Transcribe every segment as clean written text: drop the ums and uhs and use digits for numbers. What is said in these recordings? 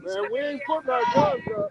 Man, we ain't putting our guns up.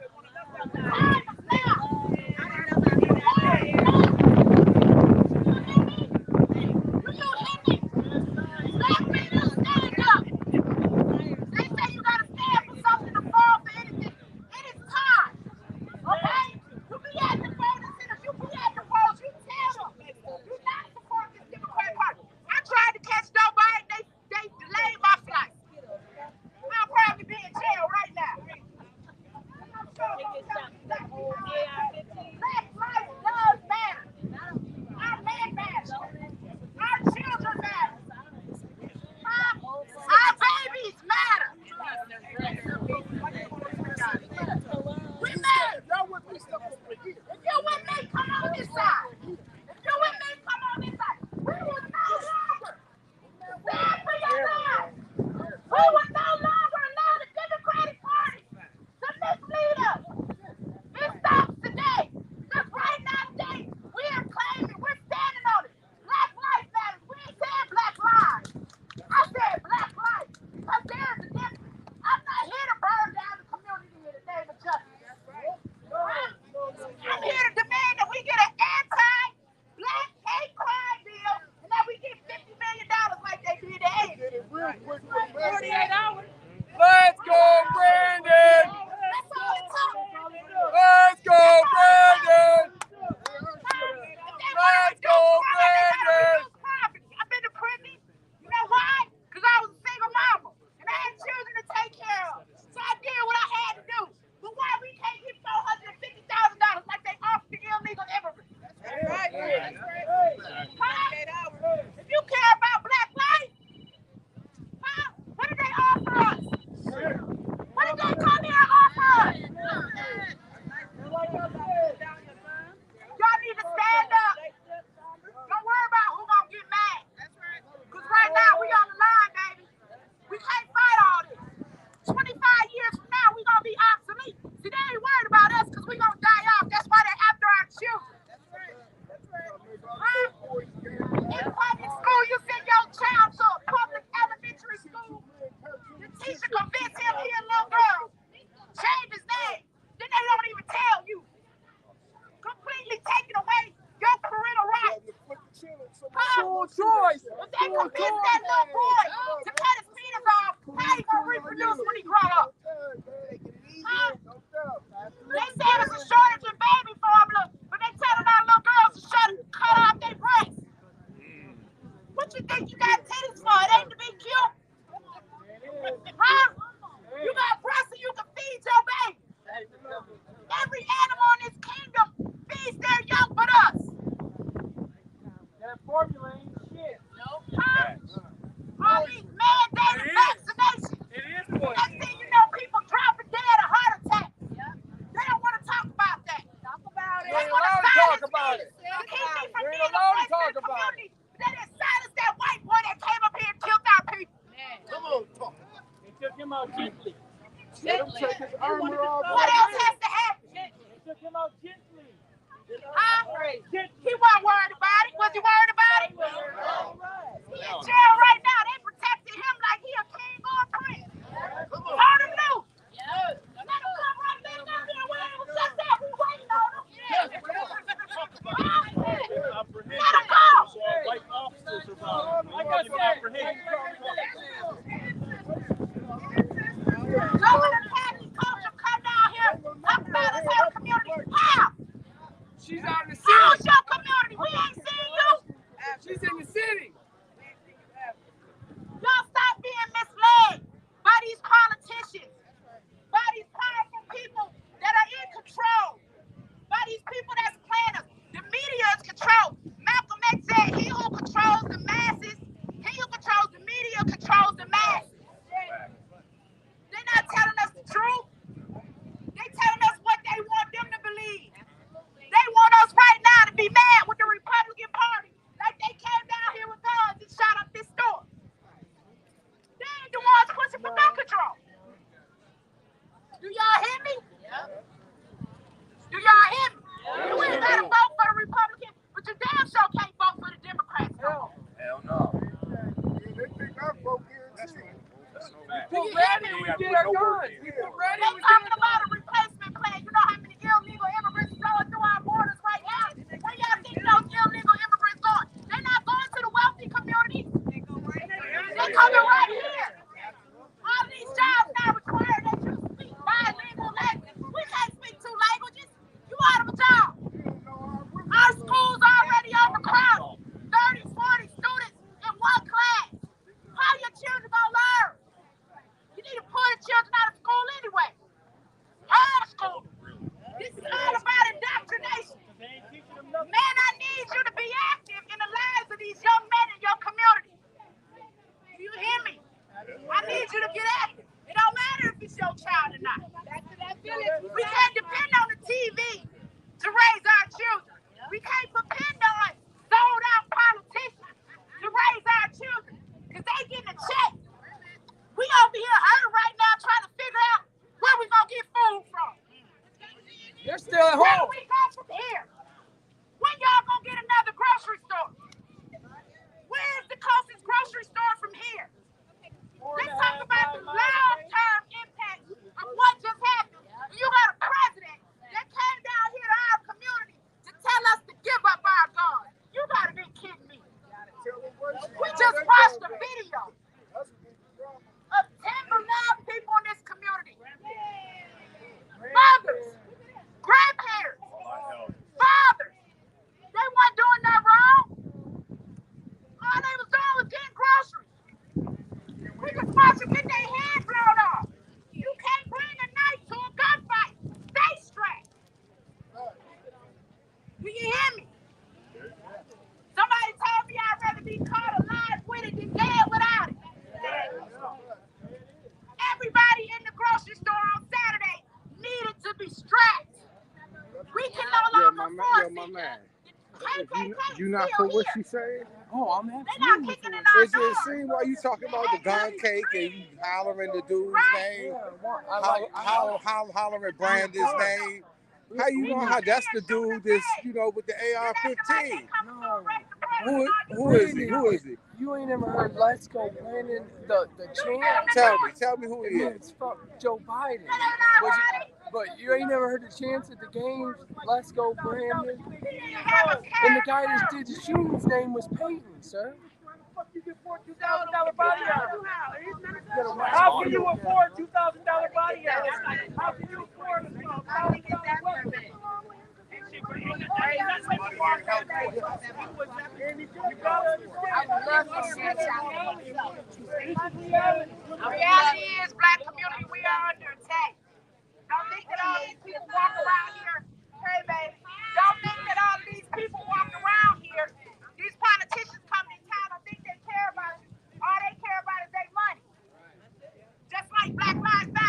put ready when we get our guns. We put ready when we get talking about a replacement plan. You know how many illegal immigrants going through our borders right now? Where y'all think those illegal immigrants going? They're not going to the wealthy communities. They're coming right here. All these jobs now require that you speak bilingual language. We can't speak two languages. You out of a job. Our schools already overcrowded. 30, 40 students in one class. How your children gonna learn? You need to pull the children out of school anyway. Homeschool. This is all about indoctrination. Man, I need you to be active in the lives of these young men in your community. Do you hear me? I need you to get active. It don't matter if it's your child or not. We can't depend on the TV to raise our children. We can't depend on sold out politicians to raise our children because they getting a check. We over here hurting right now trying to figure out where we gonna get food from. They're still at Where home. do we go from here? When y'all gonna get another grocery store? Where's the closest grocery store from here? Let's talk about the long-term impact of what just happened. You got a president that came down here to our community to tell us to give up our guns. You gotta be kidding me. We just watched a video of 10 beloved people in this community. Mothers, grandparents, fathers. They weren't doing nothing wrong. All they was doing was getting groceries. We just watch them get their head blown off. You can't bring a knife to a gunfight. Stay strapped. Do you hear me? Somebody told me I'd rather be caught alive with it than dead without it. Everybody in the grocery store on Saturday needed to be strapped. We can no longer force it. You not for what she saying? Oh, I'm They're not absolutely kicking for in it. our It doors. seems like you talking about the gun cake and you hollering the dude's name, hollering Brandon's name. How you know how that's the dude that's, with the AR-15? No. Who is he? Who is he? You ain't ever heard Let's Go Brandon, the chant? Tell me who he is. It's from Joe Biden. But you ain't never heard the chants at the games? Let's Go Brandon. And the guy that did the shooting, his name was Peyton, sir. $2,000 body armor. How can you afford $2,000 body armor? How can you afford $1,000 weapon? You gotta understand. The reality is, black community, we are under attack. Don't think that all these people walk around here. Hey, baby. Don't think that all these people walk around here. These politicians come in town. Don't think they care about you. All they care about is their money. Just like Black Lives Matter.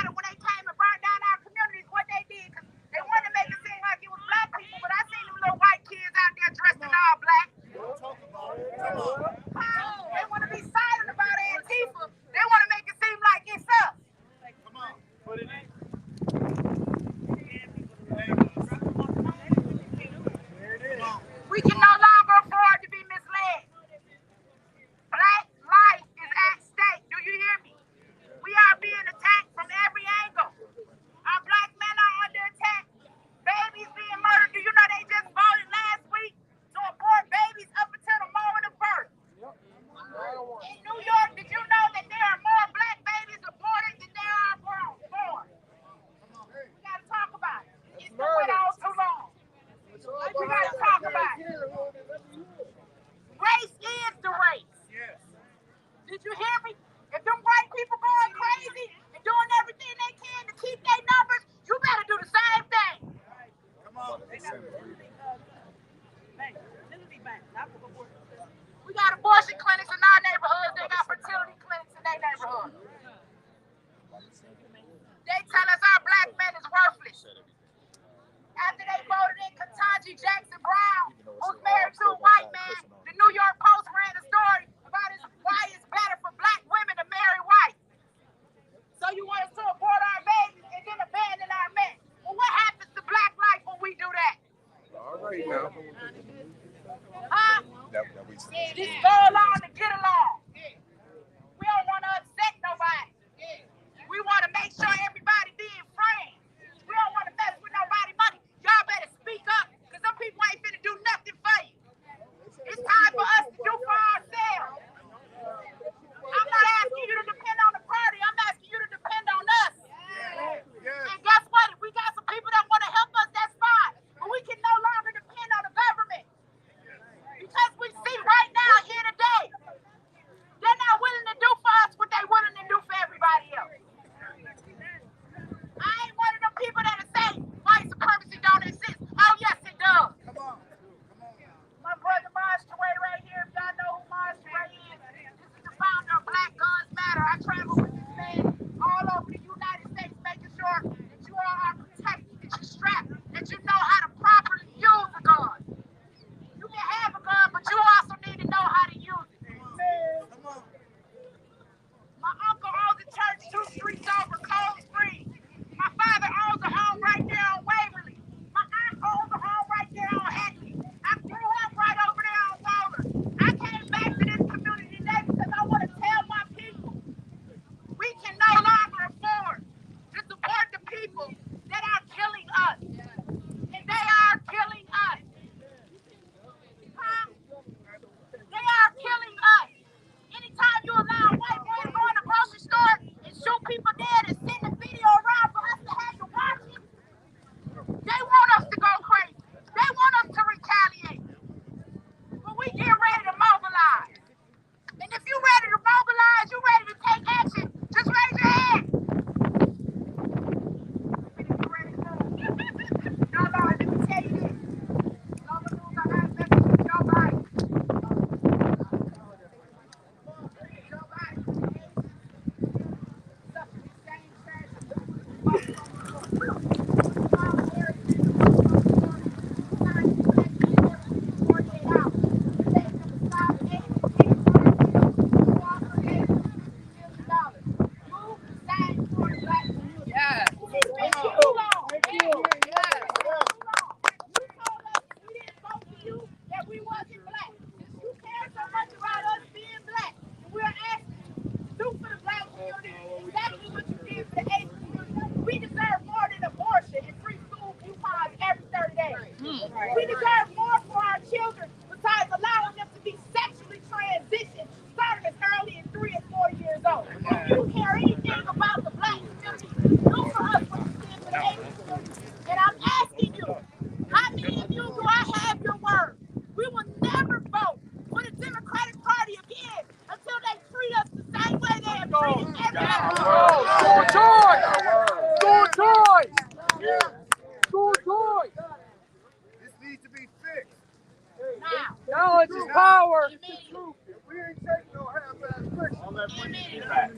You mean? We ain't taking no half-ass Christians. All that money is $230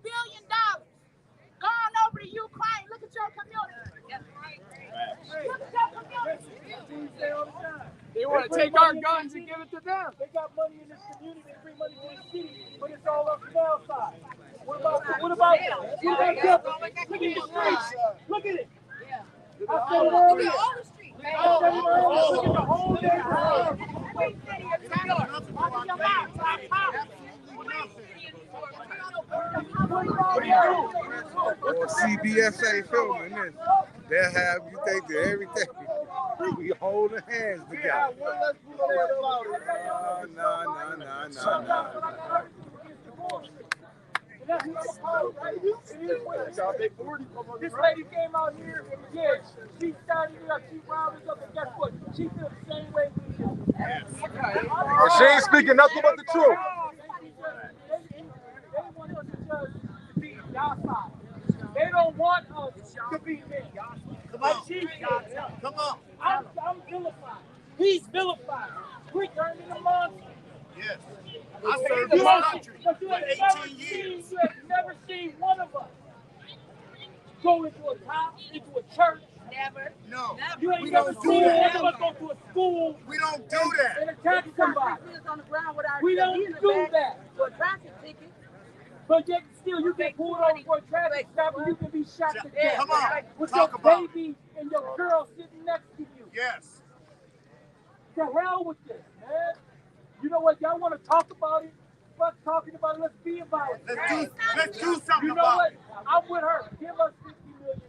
billion gone over to Ukraine. Look at your community. Look at your community. They want to take our guns and give it to them. They got money in this community, they bring money to the city, but it's all on the canal side. What about look at the streets? Look at it. I said it earlier. All the streets. I said it earlier. Look at the whole neighborhood. Or CBSA filming this. They'll have you think that everything we holding hands together. No. This lady came out here, yeah, she started it up, she rounded us up, and guess what? She feels the same way we do. And she ain't speaking nothing but the truth. They want us to just be docile. They don't want us to be men. Come on. Come on. I'm vilified. He's vilified. We turned into monsters. Yes. I served this country for 18 years. You have never seen one of us go into a house, into a church. Never. No. You ain't We never don't do seen that. one of us go to a school We don't do that. and attack somebody. We don't do that. For a traffic ticket. But yet still you get pulled over for a traffic stop and you can be shot to death. Come on. With Talk your about it. baby and your girl sitting next to you. Yes. To hell with this, man. You know what? Y'all want to talk about it? Fuck talking about it. Let's be about it. Let's do something You know about what? it. I'm with her. Give us $50 million.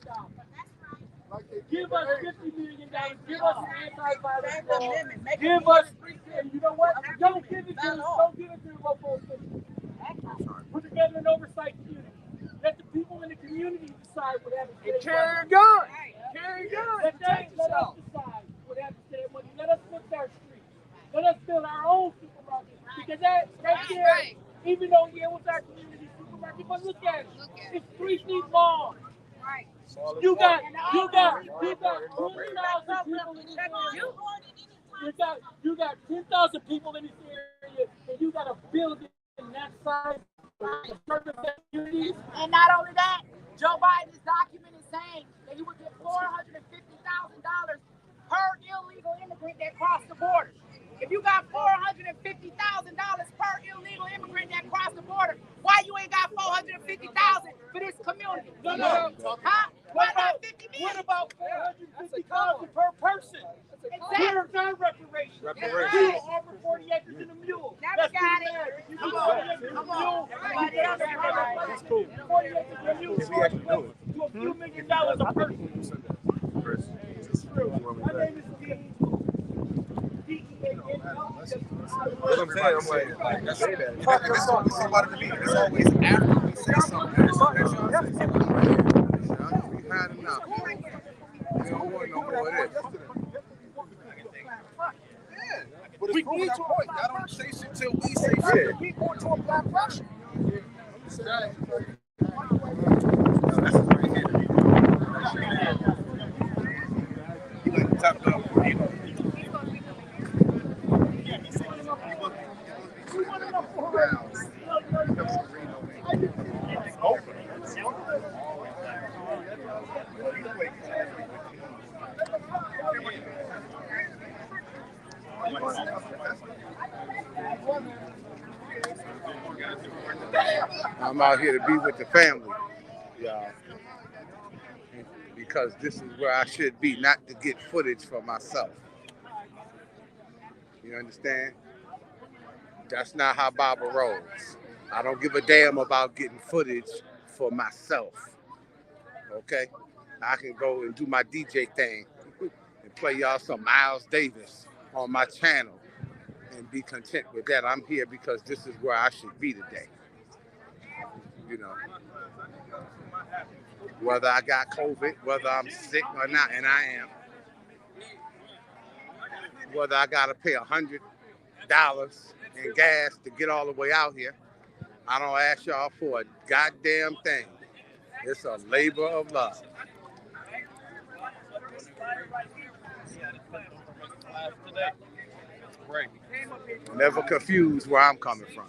Give us $50 million. Give us an antivirus law. Give us, and you know what? Don't give it to the local officials. Put together an oversight community. Let the people in the community decide what happens to their Carry money. a gun. Carry a gun. Let us decide what happens to their money. Let us fix our streets. Let us build our own supermarket. Because that there, even though it was our community supermarket, but look at it. It's 3 feet long. Right. You got 20,000 people in this area. You got 10,000 people in this area, and you got a building that size. And not only that, Joe Biden's document is saying that you would get $450,000 per illegal immigrant that crossed the border. If you got $450,000 per illegal immigrant that crossed the border, why you ain't got $450,000 for this community? No. Huh? Why not 50 million? What about 450,000 per person? Exactly. Where's our reparations? Reparations. We will offer 40 acres in a mule. Now we Let's got do it. that. If you Come do on. 40 acres in a Come mule, on. Everybody else got it. That's cool. 40 acres in a mule If we actually do it. to a few $1 million a person. It's true. My name is Dean. That's what I'm saying. I'm like, that's say that. It's always somebody to me. It's always after we say something. That's y'all say something. We had enough. We don't want no more of this. But it's proving our point. Y'all don't say shit till we say shit. We going to apply pressure. That's right here. You like to talk about, you know. I'm out here to be with the family, y'all. Because this is where I should be, not to get footage for myself. You understand? That's not how Baba rolls. I don't give a damn about getting footage for myself. Okay? I can go and do my DJ thing and play y'all some Miles Davis on my channel and be content with that. I'm here because this is where I should be today. You know, whether I got COVID, whether I'm sick or not, and I am, whether I got to pay $100 in gas to get all the way out here, I don't ask y'all for a goddamn thing. It's a labor of love. Right. Never confuse where I'm coming from.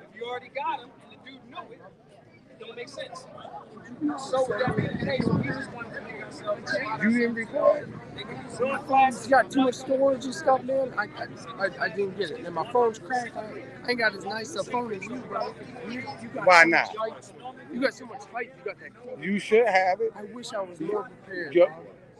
If you already got him and the dude knew it, it don't make sense. So with that being the case, we just wanted to make ourselves. You didn't record? My phone's got too much storage and stuff, man. I didn't get it. And my phone's cracked. I ain't got as nice a phone as you, bro. You got Why so not? much hype. You got so much hype. You got that cool. You should have it. I wish I was more prepared.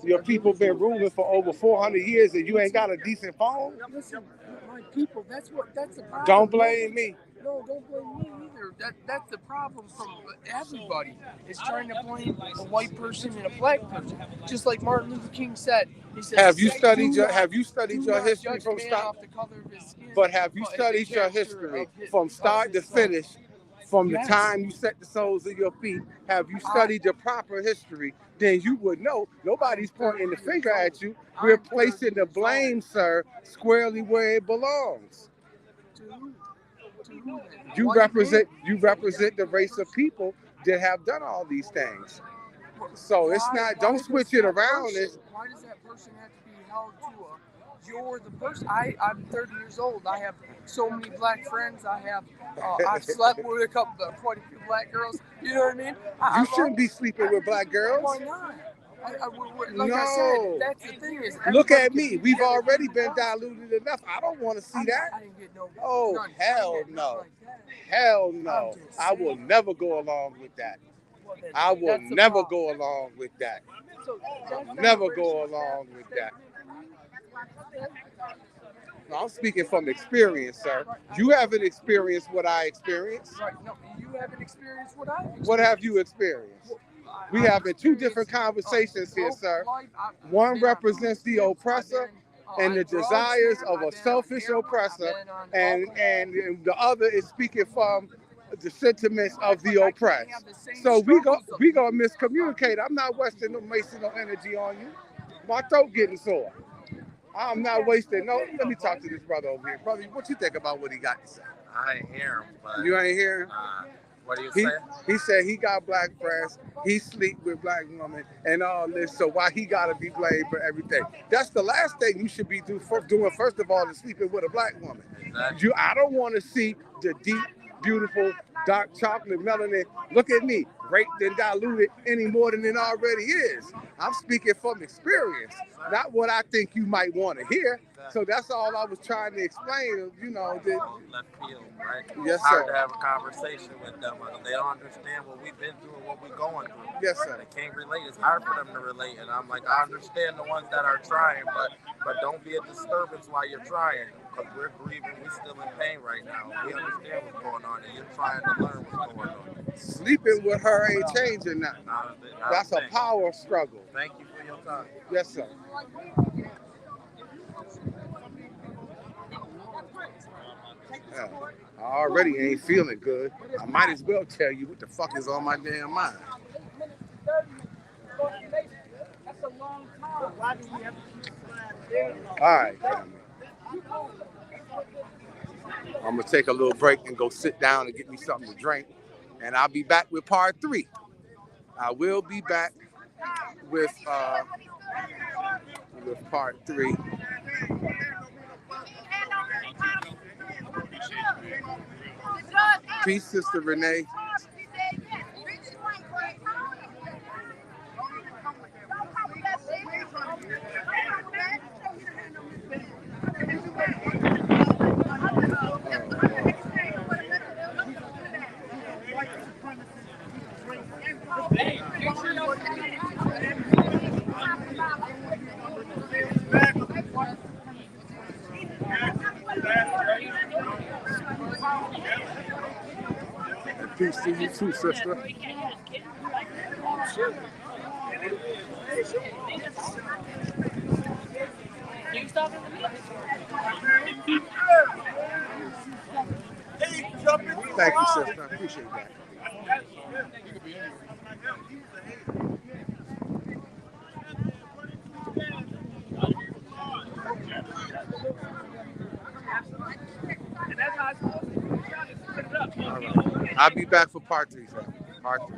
Your people been ruling for over 400 years and you ain't got a decent phone? Listen, my people, that's the problem. Don't blame me. No, don't blame me either. That's the problem from everybody. Is trying to blame a white person and a black person. Just like Martin Luther King said. He said, Have you studied your do history not from judge a man start? off the color of his skin, But have you but studied the your character history of his- from start of to his life? finish? From the Yes. time you set the soles of your feet, have you studied the proper history? Then you would know. Nobody's pointing the finger at you. We're placing the blame, sir, squarely where it belongs. You represent the race of people that have done all these things. So it's not. Don't switch it around. Why does that person have to be held to a? You're the person. I'm 30 years old. I have so many black friends. I've slept with quite a few black girls. You know what I mean? You shouldn't be sleeping with black girls. Why not? Like No. I said, that's the thing is. Look at me. We've already been diluted enough. I don't want to see that. I didn't get no. Oh, none. hell I didn't get no. like that. Hell no. I'm just I will saying. never go along with that. Well, then, I will that's the never problem. go along with that. So, Never go along with that. No, I'm speaking from experience, sir. You haven't experienced what I experienced. Right. No, you haven't experienced what I've experienced. What have you experienced? We having two different conversations here, sir. One represents the oppressor and the desires of a selfish oppressor, and the other is speaking from the sentiments of the oppressed. So we gonna miscommunicate. I'm not wasting no energy on you. My throat getting sore. I'm not wasting no. Let me talk to this brother over here. Brother, what you think about what he got to say? I ain't hear him, but You ain't hearing? what do you say? He said he got black friends, he sleep with black women and all this, so why he gotta be blamed for everything? That's the last thing you should be doing. First of all, is sleeping with a black woman. Exactly. I don't want to see the deep, beautiful, dark chocolate melanin. Look at me, raped and diluted any more than it already is. I'm speaking from experience, not what I think you might want to hear. So that's all I was trying to explain. You know, that, Left field, right? Yes, It's hard sir. to have a conversation with them. They don't understand what we've been through and what we're going through. Yes, sir. They can't relate. It's hard for them to relate. And I'm like, I understand the ones that are trying, but don't be a disturbance while you're trying. Because we're grieving. We're still in pain right now. We understand what's going on, and you're trying to learn what's going on. Sleeping with her ain't changing nothing. That's a power struggle. Thank you for your time. Yes, sir. Yeah. I already ain't feeling good. I might as well tell you what the fuck is on my damn mind. That's a long time. Why do we have to keep All right, family. I'm going to take a little break and go sit down and get me something to drink. And I'll be back with part 3. I will be back with part 3. Peace, Sister Renee. Peace to you too, sister. Thank you, sister. I appreciate that. All right. I'll be back for part 3, sir. Part 3.